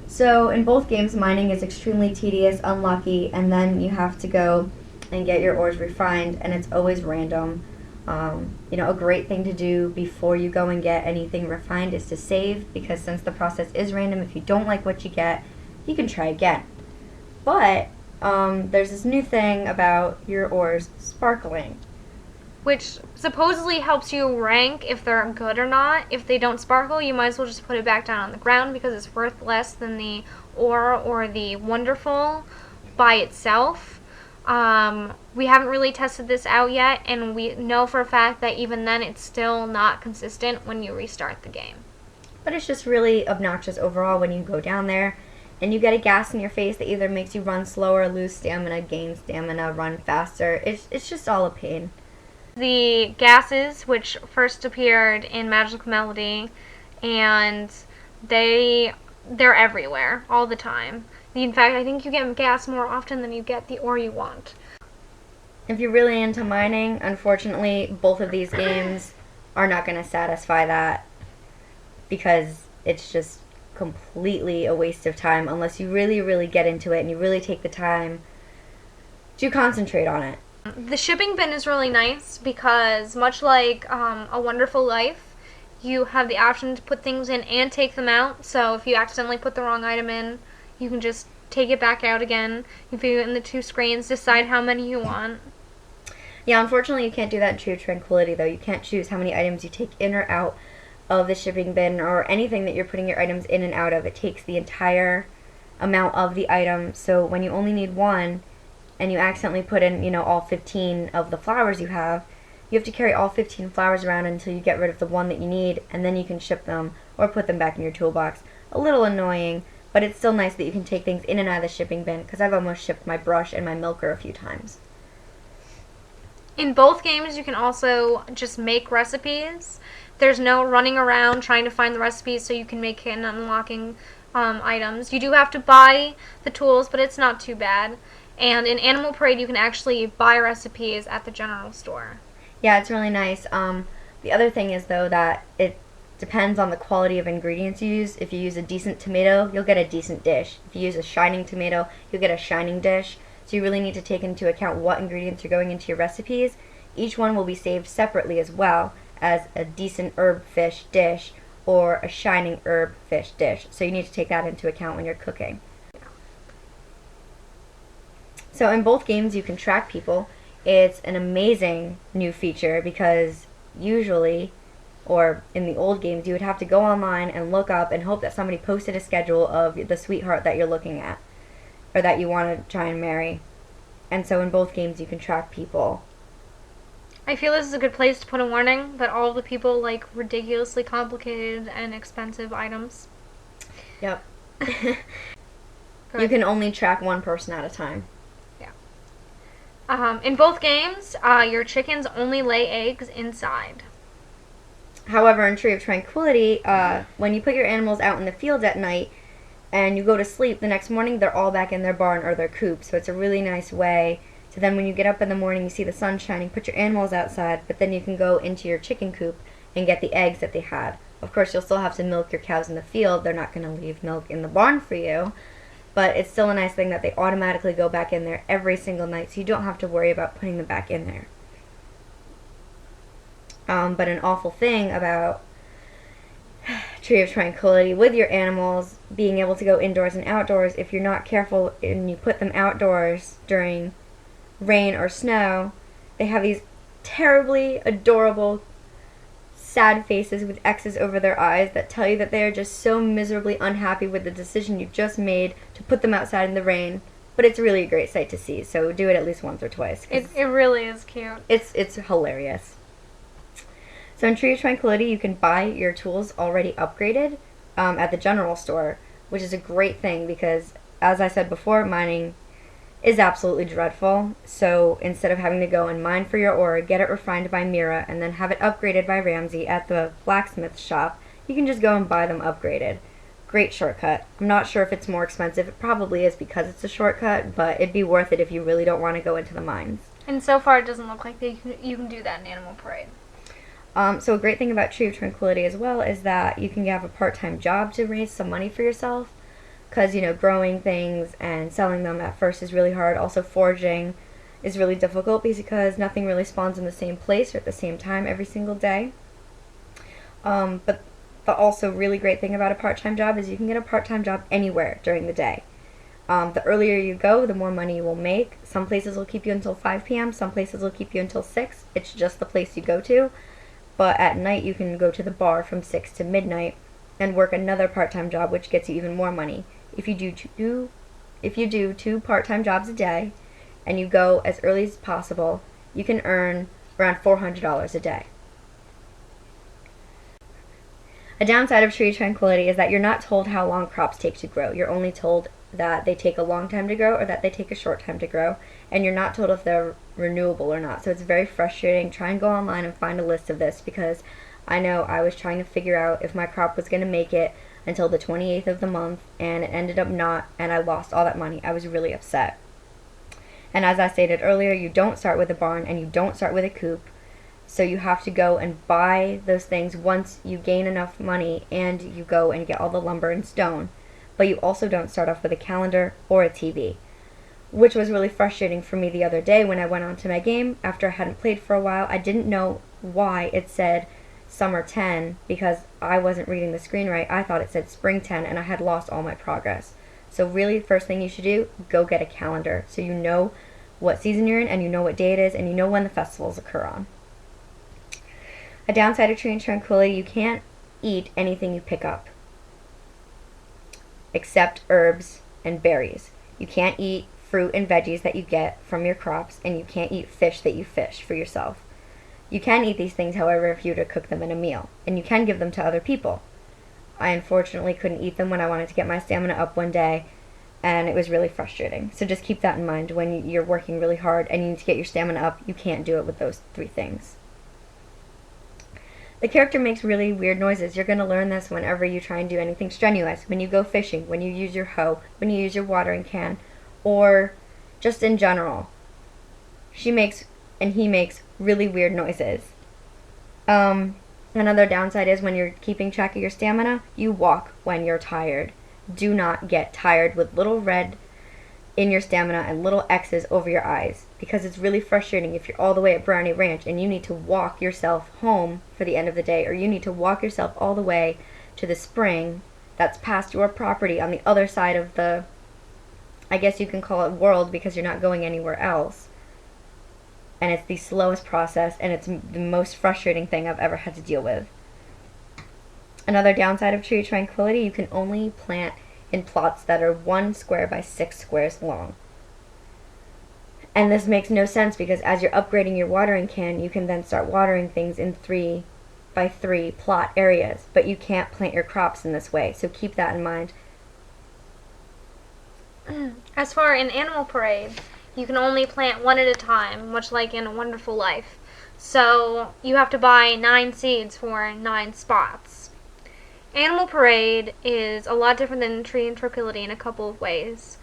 So in both games, mining is extremely tedious, unlucky, and then you have to go and get your ores refined, and it's always random. A great thing to do before you go and get anything refined is to save, because since the process is random, if you don't like what you get, you can try again. But there's this new thing about your ores sparkling. Which supposedly helps you rank if they're good or not. If they don't sparkle, you might as well just put it back down on the ground because it's worth less than the ore or the wonderful by itself. We haven't really tested this out yet, and we know for a fact that even then it's still not consistent when you restart the game. But it's just really obnoxious overall when you go down there and you get a gas in your face that either makes you run slower, lose stamina, gain stamina, run faster. It's just all a pain. The gases, which first appeared in Magical Melody, and they're everywhere all the time. In fact, I think you get gas more often than you get the ore you want. If you're really into mining, unfortunately, both of these games are not going to satisfy that, because it's just completely a waste of time unless you really, really get into it and you really take the time to concentrate on it. The shipping bin is really nice because, much like A Wonderful Life, you have the option to put things in and take them out. So if you accidentally put the wrong item in, you can just take it back out again. You view it in the two screens, decide how many you want. Yeah, unfortunately you can't do that in Tree of Tranquility, though. You can't choose how many items you take in or out of the shipping bin or anything that you're putting your items in and out of. It takes the entire amount of the item. So when you only need one, and you accidentally put in, all 15 of the flowers you have to carry all 15 flowers around until you get rid of the one that you need, and then you can ship them or put them back in your toolbox. A little annoying, but it's still nice that you can take things in and out of the shipping bin, because I've almost shipped my brush and my milker a few times. In both games, you can also just make recipes. There's no running around trying to find the recipes so you can make and unlocking items. You do have to buy the tools, but it's not too bad. And in Animal Parade, you can actually buy recipes at the general store. Yeah, it's really nice. The other thing is, though, that it depends on the quality of ingredients you use. If you use a decent tomato, you'll get a decent dish. If you use a shining tomato, you'll get a shining dish. So you really need to take into account what ingredients are going into your recipes. Each one will be saved separately as well as a decent herb fish dish or a shining herb fish dish. So you need to take that into account when you're cooking. So in both games you can track people. It's an amazing new feature because usually, or in the old games, you would have to go online and look up and hope that somebody posted a schedule of the sweetheart that you're looking at or that you want to try and marry. And so in both games you can track people. I feel this is a good place to put a warning that all of the people like ridiculously complicated and expensive items. Yep. You can only track one person at a time. In both games, your chickens only lay eggs inside. However, in Tree of Tranquility, when you put your animals out in the field at night and you go to sleep, the next morning they're all back in their barn or their coop. So it's a really nice way to then when you get up in the morning, you see the sun shining, put your animals outside, but then you can go into your chicken coop and get the eggs that they had. Of course, you'll still have to milk your cows in the field. They're not going to leave milk in the barn for you. But it's still a nice thing that they automatically go back in there every single night, so you don't have to worry about putting them back in there. But an awful thing about Tree of Tranquility with your animals being able to go indoors and outdoors, if you're not careful and you put them outdoors during rain or snow, they have these terribly adorable sad faces with X's over their eyes that tell you that they are just so miserably unhappy with the decision you've just made to put them outside in the rain. But it's really a great sight to see, so do it at least once or twice. It really is cute. It's hilarious. So in Tree of Tranquility, you can buy your tools already upgraded at the general store, which is a great thing because, as I said before, mining is absolutely dreadful. So instead of having to go and mine for your ore, get it refined by Mira, and then have it upgraded by Ramsey at the blacksmith shop, you can just go and buy them upgraded. Great shortcut. I'm not sure if it's more expensive. It probably is because it's a shortcut, but it'd be worth it if you really don't want to go into the mines. And so far it doesn't look like you can do that in Animal Parade. So a great thing about Tree of Tranquility as well is that you can have a part-time job to raise some money for yourself. because, growing things and selling them at first is really hard. Also, foraging is really difficult because nothing really spawns in the same place or at the same time every single day. But the also really great thing about a part-time job is you can get a part-time job anywhere during the day. The earlier you go, the more money you will make. Some places will keep you until 5 p.m., some places will keep you until 6. It's just the place you go to. But at night, you can go to the bar from 6 to midnight and work another part-time job, which gets you even more money. If you do two part-time jobs a day and you go as early as possible, you can earn around $400 a day. A downside of tree tranquility is that you're not told how long crops take to grow. You're only told that they take a long time to grow or that they take a short time to grow, and you're not told if they're renewable or not. So it's very frustrating. Try and go online and find a list of this, because I know I was trying to figure out if my crop was going to make it until the 28th of the month, and it ended up not, and I lost all that money. I was really upset. And as I stated earlier, you don't start with a barn and you don't start with a coop. So you have to go and buy those things once you gain enough money and you go and get all the lumber and stone. But you also don't start off with a calendar or a TV, which was really frustrating for me the other day when I went onto my game after I hadn't played for a while. I didn't know why it said summer 10 because I wasn't reading the screen right. I thought it said spring 10 and I had lost all my progress. So really, first thing you should do, go get a calendar so you know what season you're in and you know what day it is and you know when the festivals occur on. A downside of tree tranquility, you can't eat anything you pick up except herbs and berries. You can't eat fruit and veggies that you get from your crops, and you can't eat fish that you fish for yourself. You can eat these things, however, if you were to cook them in a meal, and you can give them to other people. I unfortunately couldn't eat them when I wanted to get my stamina up one day, and it was really frustrating. So just keep that in mind when you're working really hard and you need to get your stamina up. You can't do it with those 3 things. The character makes really weird noises. You're going to learn this whenever you try and do anything strenuous. When you go fishing, when you use your hoe, when you use your watering can, or just in general. She makes and he makes really weird noises. Another downside is when you're keeping track of your stamina, you walk when you're tired. Do not get tired with little red in your stamina and little X's over your eyes, because it's really frustrating if you're all the way at Brownie Ranch and you need to walk yourself home for the end of the day, or you need to walk yourself all the way to the spring that's past your property on the other side of the, I guess you can call it world, because you're not going anywhere else. And it's the slowest process, and it's the most frustrating thing I've ever had to deal with. Another downside of tree tranquility, you can only plant in plots that are 1 square by 6 squares long. And this makes no sense, because as you're upgrading your watering can, you can then start watering things in 3 by 3 plot areas, but you can't plant your crops in this way, so keep that in mind. As for in Animal Parade, you can only plant one at a time, much like in A Wonderful Life. So you have to buy 9 seeds for 9 spots. Animal Parade is a lot different than Tree and Tranquility in a couple of ways.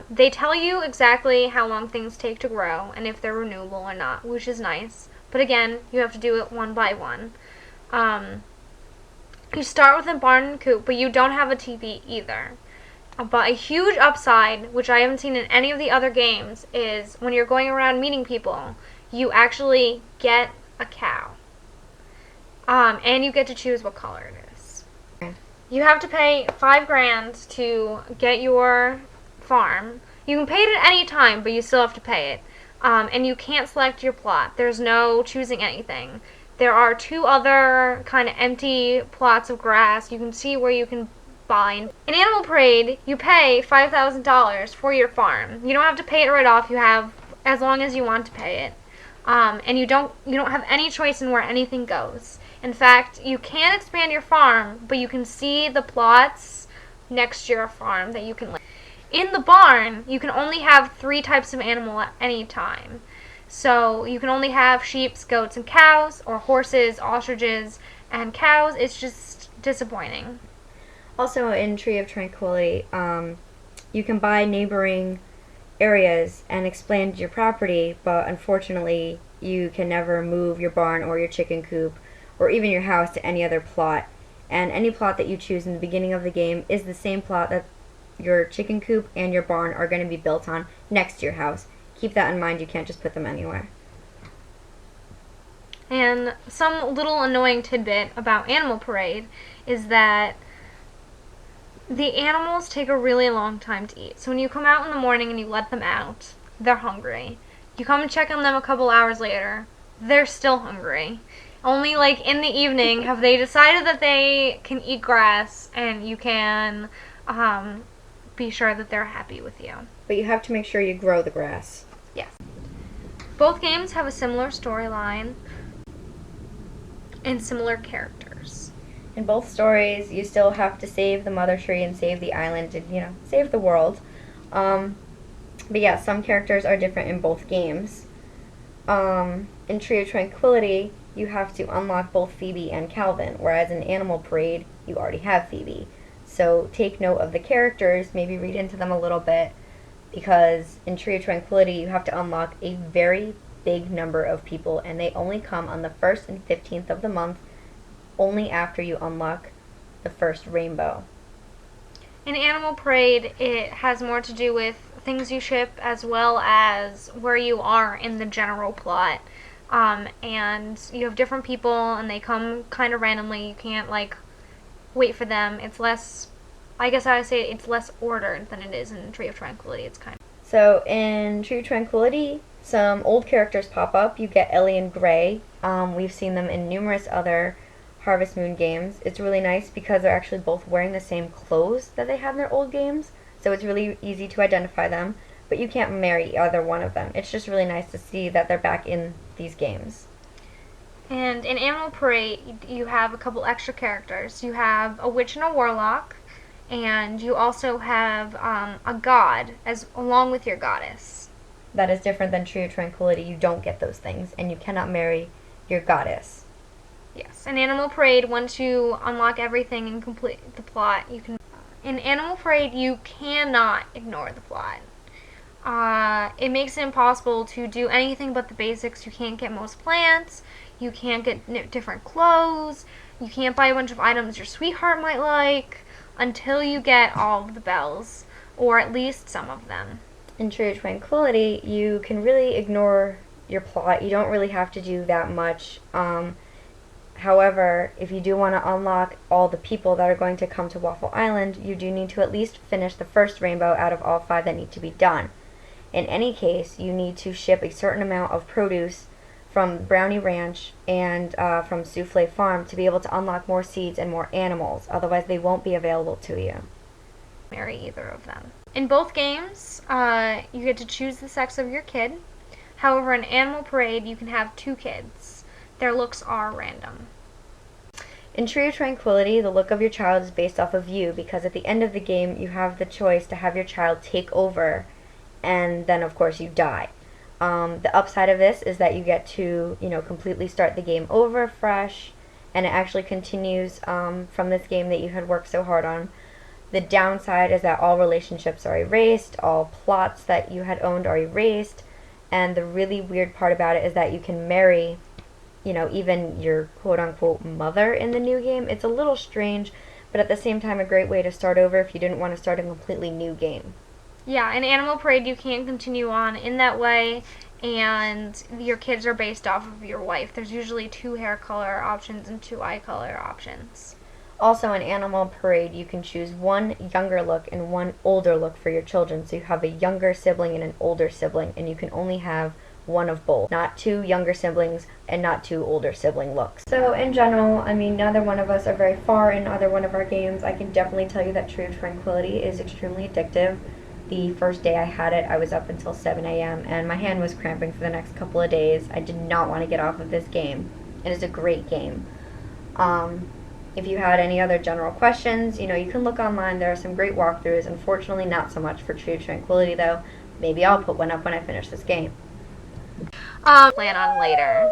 They tell you exactly how long things take to grow and if they're renewable or not, which is nice. But again, you have to do it one by one. You start with a barn and coop, but you don't have a TV either. But a huge upside, which I haven't seen in any of the other games, is when you're going around meeting people, you actually get a cow. And you get to choose what color it is. You have to pay $5,000 to get your farm. You can pay it at any time, but you still have to pay it. And you can't select your plot. There's no choosing anything. There are 2 other kind of empty plots of grass. You can see where you can buy. In Animal Parade, you pay $5,000 for your farm. You don't have to pay it right off. You have as long as you want to pay it. And you don't have any choice in where anything goes. In fact, you can expand your farm, but you can see the plots next to your farm that you can live. In the barn, you can only have 3 types of animal at any time. So you can only have sheep, goats, and cows, or horses, ostriches, and cows. It's just disappointing. Also, in Tree of Tranquility, you can buy neighboring areas and expand your property, but unfortunately, you can never move your barn or your chicken coop or even your house to any other plot. And any plot that you choose in the beginning of the game is the same plot that your chicken coop and your barn are going to be built on next to your house. Keep that in mind. You can't just put them anywhere. And some little annoying tidbit about Animal Parade is that the animals take a really long time to eat. So when you come out in the morning and you let them out, they're hungry. You come and check on them a couple hours later, they're still hungry. Only like in the evening have they decided that they can eat grass, and you can be sure that they're happy with you. But you have to make sure you grow the grass. Yes. Both games have a similar storyline and similar characters. In both stories, you still have to save the mother tree and save the island and, save the world. But yeah, some characters are different in both games. In Tree of Tranquility, you have to unlock both Phoebe and Calvin, whereas in Animal Parade, you already have Phoebe. So take note of the characters, maybe read into them a little bit, because in Tree of Tranquility, you have to unlock a very big number of people, and they only come on the 1st and 15th of the month, only after you unlock the first rainbow. In Animal Parade, it has more to do with things you ship as well as where you are in the general plot. And you have different people, and they come kind of randomly. You can't, wait for them. It's less, I guess I would say it's less ordered than it is in Tree of Tranquility. It's kind of... So in Tree of Tranquility, some old characters pop up. You get Ellie and Gray. We've seen them in numerous other Harvest Moon games. It's really nice because they're actually both wearing the same clothes that they had in their old games, so it's really easy to identify them, but you can't marry either one of them. It's just really nice to see that they're back in these games. And in Animal Parade, you have a couple extra characters. You have a witch and a warlock, and you also have a god along with your goddess. That is different than Tree of Tranquility. You don't get those things, and you cannot marry your goddess. Yes, in Animal Parade, once you unlock everything and complete the plot, you can... In Animal Parade, you cannot ignore the plot. It makes it impossible to do anything but the basics. You can't get most plants, you can't get different clothes, you can't buy a bunch of items your sweetheart might like, until you get all of the bells, or at least some of them. In Tree of Tranquility, you can really ignore your plot. You don't really have to do that much. However, if you do want to unlock all the people that are going to come to Waffle Island, you do need to at least finish the first rainbow out of all 5 that need to be done. In any case, you need to ship a certain amount of produce from Brownie Ranch and from Souffle Farm to be able to unlock more seeds and more animals. Otherwise, they won't be available to you. Marry either of them. In both games, you get to choose the sex of your kid. However, in Animal Parade, you can have 2 kids. Their looks are random. In Tree of Tranquility, the look of your child is based off of you, because at the end of the game, you have the choice to have your child take over, and then, of course, you die. The upside of this is that you get to, completely start the game over fresh, and it actually continues from this game that you had worked so hard on. The downside is that all relationships are erased, all plots that you had owned are erased, and the really weird part about it is that you can marry even your quote-unquote mother in the new game. It's a little strange, but at the same time a great way to start over if you didn't want to start a completely new game. Yeah, in Animal Parade you can't continue on in that way, and your kids are based off of your wife. There's usually 2 hair color options and 2 eye color options. Also in Animal Parade, you can choose 1 younger look and 1 older look for your children. So you have a younger sibling and an older sibling, and you can only have 1 of both, not 2 younger siblings and not 2 older sibling looks. So in general, neither one of us are very far in either one of our games. I can definitely tell you that Tree of Tranquility is extremely addictive. The first day I had it, I was up until 7 a.m. and my hand was cramping for the next couple of days. I did not want to get off of this game. It is a great game. If you had any other general questions, you can look online. There are some great walkthroughs. Unfortunately, not so much for Tree of Tranquility, though. Maybe I'll put one up when I finish this game. Plan on later.